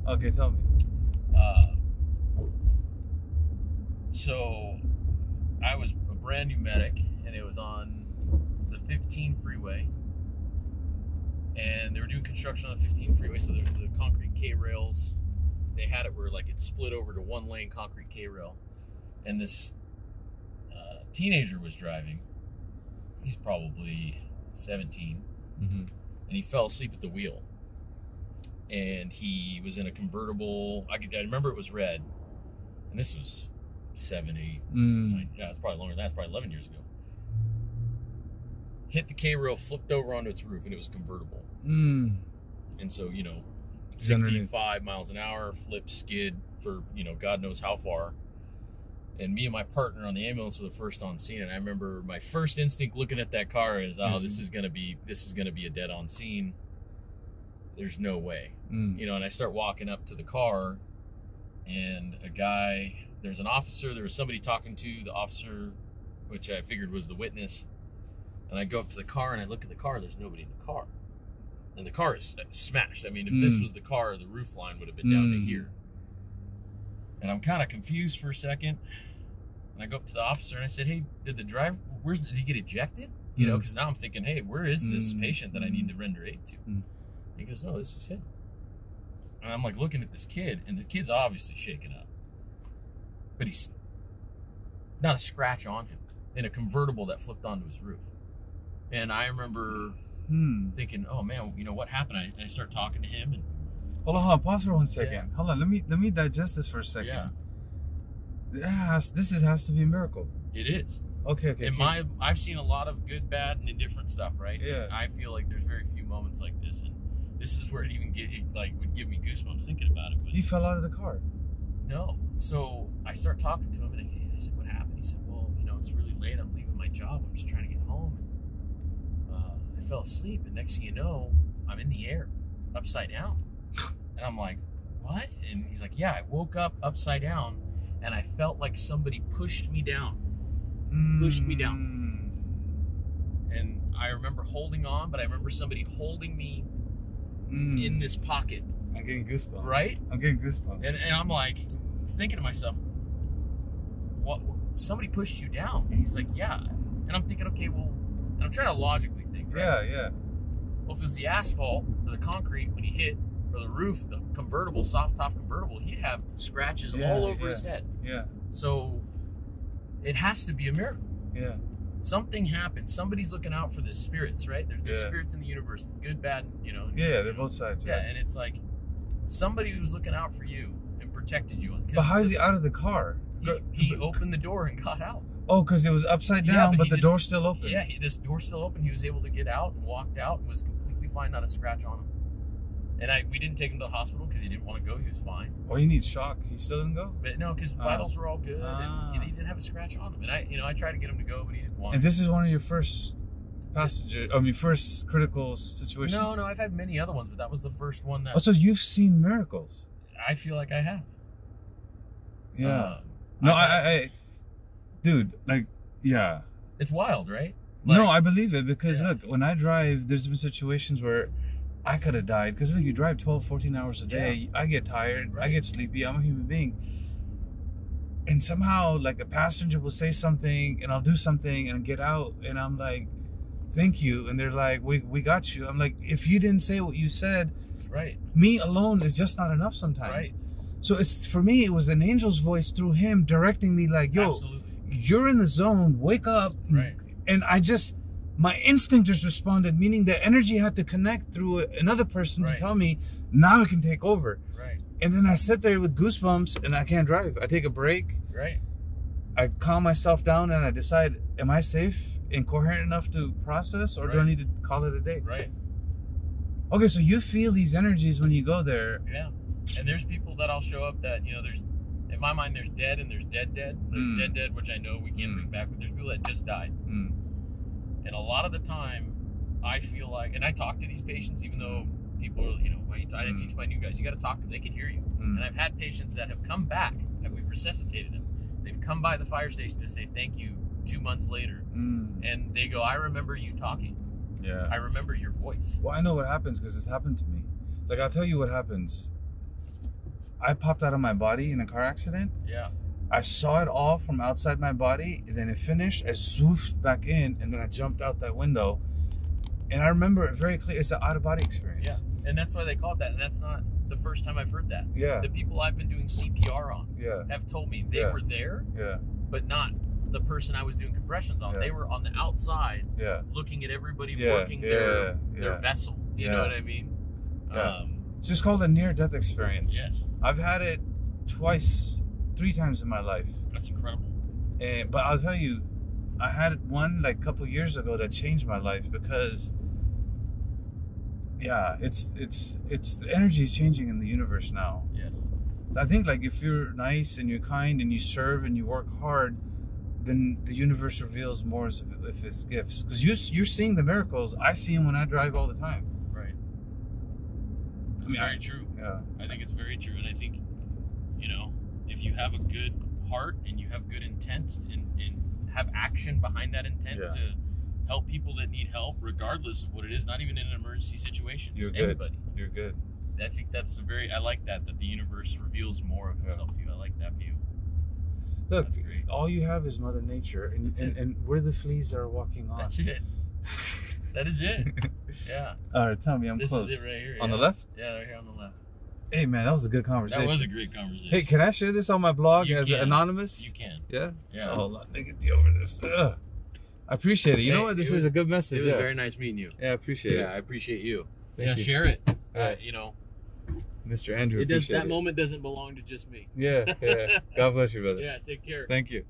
Okay, tell me. So I was a brand new medic, and it was on the 15 freeway, and they were doing construction on the 15 freeway. So there's the concrete K-rails. They had it where like it split over to one lane concrete K-rail, and this teenager was driving. He's probably 17, and he fell asleep at the wheel. And he was in a convertible. I remember it was red, and this was 7, 8, 9. Yeah, it's probably longer than that. It's probably 11 years ago. Hit the K-rail, flipped over onto its roof, and it was convertible. And so, 65 miles an hour, flip, skid for, God knows how far. And me and my partner on the ambulance were the first on scene. And I remember my first instinct looking at that car is, this is gonna be a dead on scene. There's no way. And I start walking up to the car, and there's an officer, there was somebody talking to the officer, which I figured was the witness. And I go up to the car and I look at the car, there's nobody in the car. And the car is smashed. I mean, if this was the car, the roof line would have been down to here. And I'm kind of confused for a second. And I go up to the officer and I said, hey, did he get ejected? Because now I'm thinking, hey, where is this patient that I need to render aid to? He goes, no, this is him. And I'm like looking at this kid, and the kid's obviously shaken up. But he's not a scratch on him in a convertible that flipped onto his roof. And I remember thinking, oh man, what happened? I start talking to him. And hold on, pause for 1 second. Yeah. Hold on, let me digest this for a second. Yeah. This has to be a miracle. It is. Okay. I've seen a lot of good, bad, and indifferent stuff, right? Yeah. I feel like there's very few moments like this, and this is where it even would give me goosebumps thinking about it. You fell out of the car? No. So I start talking to him, and I said, what happened? He said, well, it's really late. I'm leaving my job. I'm just trying to get home. And I fell asleep, and next thing you know, I'm in the air, upside down. And I'm like, what? And he's like, yeah, I woke up upside down, and I felt like somebody pushed me down. And I remember holding on, but I remember somebody holding me in this pocket. I'm getting goosebumps. Right? I'm getting goosebumps. And I'm like thinking to myself, what? Somebody pushed you down? And he's like, yeah. And I'm thinking, okay, well, and I'm trying to logically think, right? Yeah. Well, if it was the asphalt or the concrete when he hit, or the roof, the convertible, soft top convertible, he'd have scratches all over his head. Yeah. So it has to be a miracle. Yeah. Something happened. Somebody's looking out for the spirits, right? There's spirits in the universe, good, bad, Yeah, they're both sides. Yeah, and it's like somebody who's looking out for you and protected you. But how is he out of the car? He opened the door and got out. Oh, because it was upside down, but the door's still open. Yeah, this door's still open. He was able to get out and walked out and was completely fine, not a scratch on him. And we didn't take him to the hospital because he didn't want to go. He was fine. Oh, he needs shock. He still didn't go? But no, because vitals were all good, and he didn't have a scratch on him. And I tried to get him to go, but he didn't want to. And this is one of your first first critical situations? No, I've had many other ones, but that was the first one that... Oh, so you've seen miracles? I feel like I have. Yeah. Dude, yeah. It's wild, right? No, I believe it because, look, when I drive, there's been situations where I could have died because, look, you drive 12, 14 hours a day. I get tired. I get sleepy. I'm a human being. And somehow, like, a passenger will say something and I'll do something and get out and I'm like, thank you. And they're like, we got you. I'm like, if you didn't say what you said, me alone is just not enough sometimes. So for me, it was an angel's voice through him directing me like, yo, you're in the zone, wake up. And my instinct just responded, meaning the energy had to connect through another person to tell me, now I can take over. And then I sit there with goosebumps and I can't drive. I take a break. I calm myself down and I decide, am I safe and coherent enough to process or do I need to call it a day? Okay, so you feel these energies when you go there. Yeah. And there's people that I'll show up that, there's, in my mind, there's dead and there's dead. There's dead, which I know we can't bring back, but there's people that just died. And a lot of the time, I feel like, and I talk to these patients, even though people are, I teach my new guys, you got to talk to them, they can hear you. And I've had patients that have come back, that we've resuscitated them. They've come by the fire station to say thank you 2 months later. And they go, I remember you talking. Yeah. I remember your voice. Well, I know what happens because it's happened to me. Like, I'll tell you what happens. I popped out of my body in a car accident. Yeah. I saw it all from outside my body, and then it finished. I swooped back in, and then I jumped out that window. And I remember it very clear. It's an out-of-body experience. Yeah, and that's why they call it that. And that's not the first time I've heard that. Yeah. The people I've been doing CPR on have told me they were there, but not the person I was doing compressions on. They were on the outside looking at everybody working their vessel. You know what I mean? Yeah. It's just called a near-death experience. Yes. I've had it 3 times in my life. That's incredible. But I'll tell you, I had one like a couple years ago that changed my life because, it's the energy is changing in the universe now. Yes. I think like if you're nice and you're kind and you serve and you work hard, then the universe reveals more of its gifts. Because you're seeing the miracles. I see them when I drive all the time. Right. It's very true. Yeah. I think it's very true, and I think, if you have a good heart and you have good intent and have action behind that intent to help people that need help, regardless of what it is, not even in an emergency situation, you're good. Anybody. You're good. I think that's I like that the universe reveals more of itself to you. I like that view. Look, all you have is Mother Nature, and we're the fleas that are walking on. That's it. That is it. Yeah. All right, tell me, I'm close. This is it right here. On the left? Yeah, right here on the left. Hey, man, that was a good conversation. That was a great conversation. Hey, can I share this on my blog You as can. anonymous? You can. Yeah? Yeah. Oh, hold on. Let me get you over this. Ugh. I appreciate it. You know what? This is a good message. It was very nice meeting you. Yeah, I appreciate it. Yeah, I appreciate you. Thank you. Share it. Right. It Mr. Andrew, does. That moment doesn't belong to just me. Yeah. God bless you, brother. Yeah, take care. Thank you.